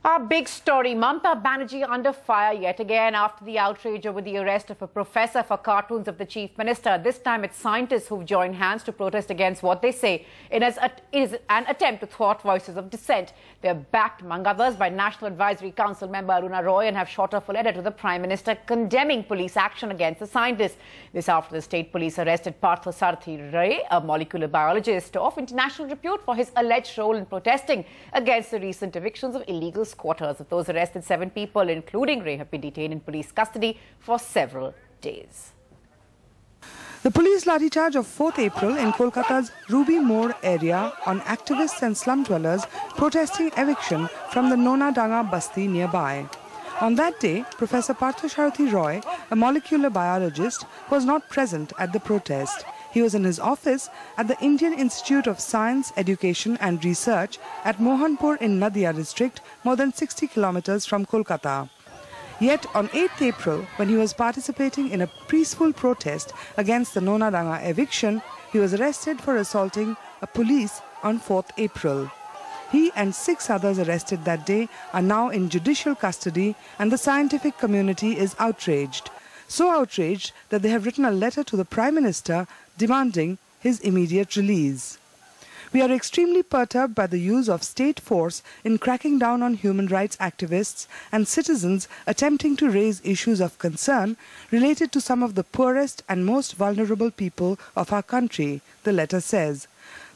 A big story. Mamata Banerjee under fire yet again after the outrage over the arrest of a professor for cartoons of the Chief Minister. This time it's scientists who've joined hands to protest against what they say is an attempt to thwart voices of dissent. They're backed, among others, by National Advisory Council member Aruna Roy and have shot off a letter to the Prime Minister condemning police action against the scientists. This after the state police arrested Partho Sarathi Ray, a molecular biologist of international repute, for his alleged role in protesting against the recent evictions of illegal squatters. Of those arrested, 7 people, including Ray, have been detained in police custody for several days. The police lathi charge of 4th April in Kolkata's Ruby Moor area on activists and slum dwellers protesting eviction from the Nonadanga Basti nearby. On that day, Professor Partho Sarathi Ray, a molecular biologist, was not present at the protest. He was in his office at the Indian Institute of Science, Education and Research at Mohanpur in Nadia district, more than 60 kilometers from Kolkata. Yet on 8th April, when he was participating in a peaceful protest against the Nonadanga eviction, he was arrested for assaulting a police on 4th April. He and 6 others arrested that day are now in judicial custody, and the scientific community is outraged. So outraged that they have written a letter to the Prime Minister demanding his immediate release. We are extremely perturbed by the use of state force in cracking down on human rights activists and citizens attempting to raise issues of concern related to some of the poorest and most vulnerable people of our country, the letter says.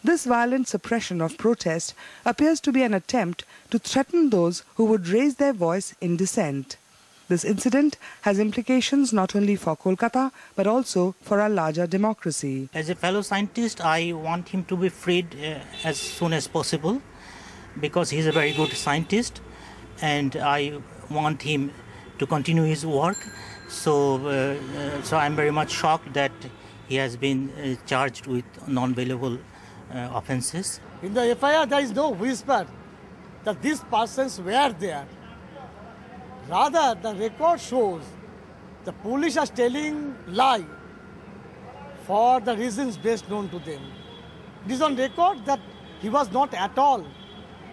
This violent suppression of protest appears to be an attempt to threaten those who would raise their voice in dissent. This incident has implications not only for Kolkata but also for our larger democracy. As a fellow scientist, I want him to be freed as soon as possible because he's a very good scientist and I want him to continue his work. So I'm very much shocked that he has been charged with non-bailable offences. In the FIR, there is no whisper that these persons were there. Rather, the record shows the police are telling lie for the reasons best known to them. It is on record that he was not at all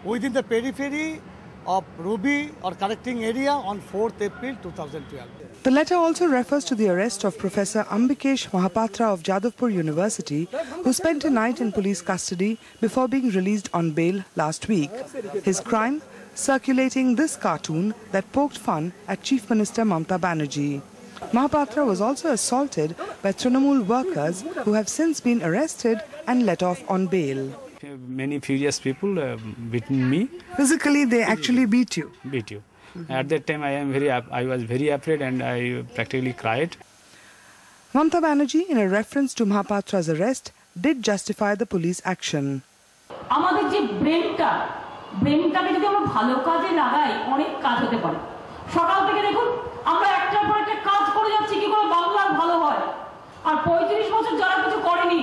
within the periphery of Ruby or collecting area on 4th April 2012. The letter also refers to the arrest of Professor Ambikesh Mahapatra of Jadavpur University, who spent a night in police custody before being released on bail last week. His crime? Circulating this cartoon that poked fun at Chief Minister Mamata Banerjee. Mahapatra was also assaulted by Trinamool workers who have since been arrested and let off on bail. Many furious people beaten me. Physically, they actually beat you? Beat you. At that time, I was very afraid and I practically cried. Mamata Banerjee, in a reference to Mahapatra's arrest, did justify the police action. ব্রেনটাকে যদি আমরা ভালো কাজে লাগাই অনেক কাজ হতে পারে। সকাল থেকে দেখুন আমরা একটার পর একটা কাজ করে যাচ্ছি কি করে বাংলার ভালো হয়। আর 35 বছর যারা কিছু করেনি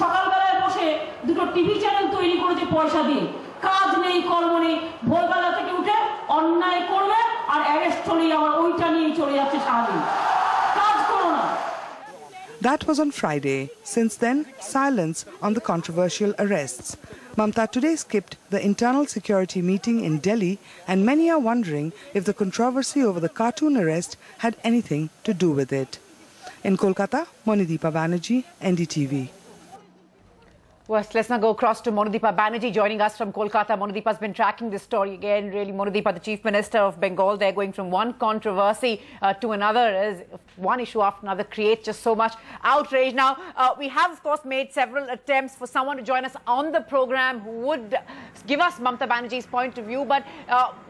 সকালবেলায় বসে দুটো টিভি চ্যানেল তৈরি করেছে পয়সা দিয়ে। কাজ নেই, কর্ম নেই, ভোরবেলা থেকে উঠে অন্যায় করবে আর অ্যারেস্ট হলেই আবার ওইটা নিয়েই চলে যাচ্ছে সারাদিন। কাজ করো না। That was on Friday. Since then, silence on the controversial arrests. Mamata today skipped the internal security meeting in Delhi, and many are wondering if the controversy over the cartoon arrest had anything to do with it. In Kolkata, Monideepa Banerjee, NDTV. Well, let's now go across to Monideepa Banerjee joining us from Kolkata. Monideepa's been tracking this story again. Really, Monideepa, the Chief Minister of Bengal, they're going from one controversy to another as one issue after another creates just so much outrage. Now, we have, of course, made several attempts for someone to join us on the program who would give us Mamata Banerjee's point of view. But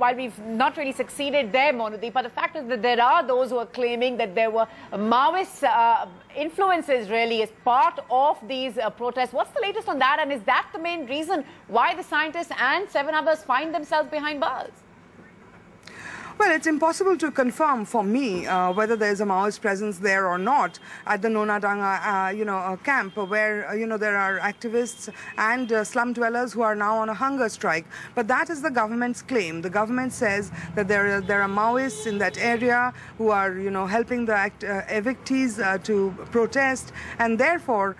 while we've not really succeeded there, Monideepa, the fact is that there are those who are claiming that there were Maoist influences really as part of these protests. What's the latest on that, and is that the main reason why the scientists and 7 others find themselves behind bars? Well, it's impossible to confirm for me whether there is a Maoist presence there or not at the Nonadanga, camp where, there are activists and slum dwellers who are now on a hunger strike. But that is the government's claim. The government says that there are Maoists in that area who are, helping the evictees to protest, and therefore,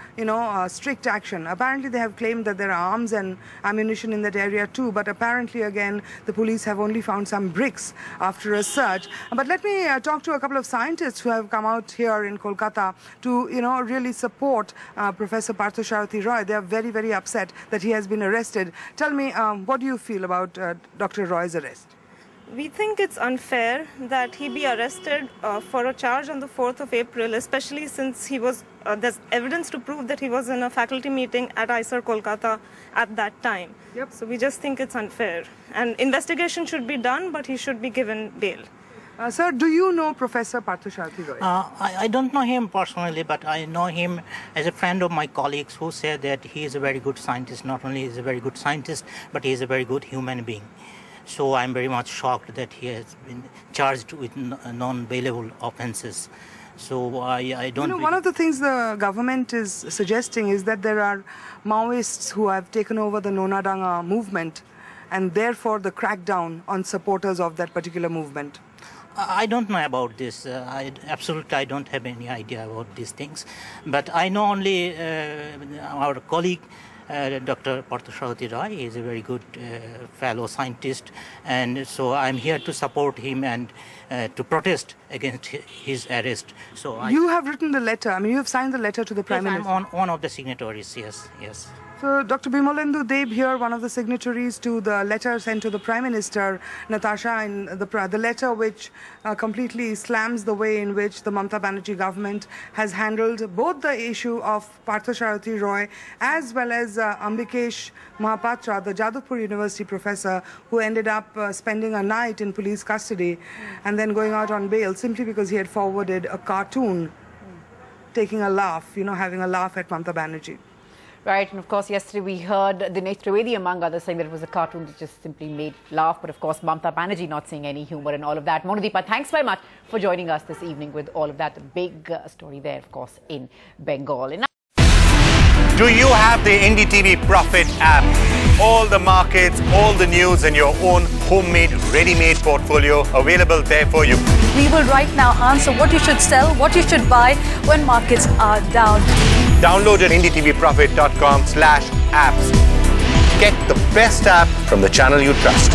strict action. Apparently, they have claimed that there are arms and ammunition in that area too, but apparently, again, the police have only found some bricks after a search. But let me talk to a couple of scientists who have come out here in Kolkata to, really support Professor Partho Sarathi Ray. They are very, very upset that he has been arrested. Tell me, what do you feel about Dr. Roy's arrest? We think it's unfair that he be arrested for a charge on the 4th of April, especially since he was, there's evidence to prove that he was in a faculty meeting at ISER Kolkata at that time. Yep. So we just think it's unfair. And investigation should be done, but he should be given bail. Sir, do you know Professor Partho Sarathi Ray? I don't know him personally, but I know him as a friend of my colleagues who said that he is a very good scientist. Not only is a very good scientist, but he is a very good human being. So I'm very much shocked that he has been charged with non-bailable offences. So I don't... one of the things the government is suggesting is that there are Maoists who have taken over the Nonadanga movement, and therefore the crackdown on supporters of that particular movement. I don't know about this. I don't have any idea about these things. But I know only our colleague, Dr. Partho Sarathi Ray. He is a very good fellow scientist, and so I'm here to support him and to protest against his arrest. So you have written the letter. You have signed the letter to the Prime Minister. I'm one of the signatories. Yes. So, Dr. Bimalendu Deb here, one of the signatories to the letter sent to the Prime Minister, Natasha, in the letter which completely slams the way in which the Mamata Banerjee government has handled both the issue of Partho Sarathi Ray as well as Ambikesh Mahapatra, the Jadavpur University professor who ended up spending a night in police custody and then going out on bail simply because he had forwarded a cartoon taking a laugh, having a laugh at Mamata Banerjee. Right, and of course, yesterday we heard Dinesh Trivedi, among others, saying that it was a cartoon that just simply made laugh. But of course, Mamata Banerjee not seeing any humour in all of that. Monadeepa, thanks very much for joining us this evening with all of that big story there, of course, in Bengal. Do you have the NDTV Profit app? All the markets, all the news and your own homemade, ready-made portfolio available there for you. We will right now answer what you should sell, what you should buy when markets are down. Download at ndtvprofit.com/apps. Get the best app from the channel you trust.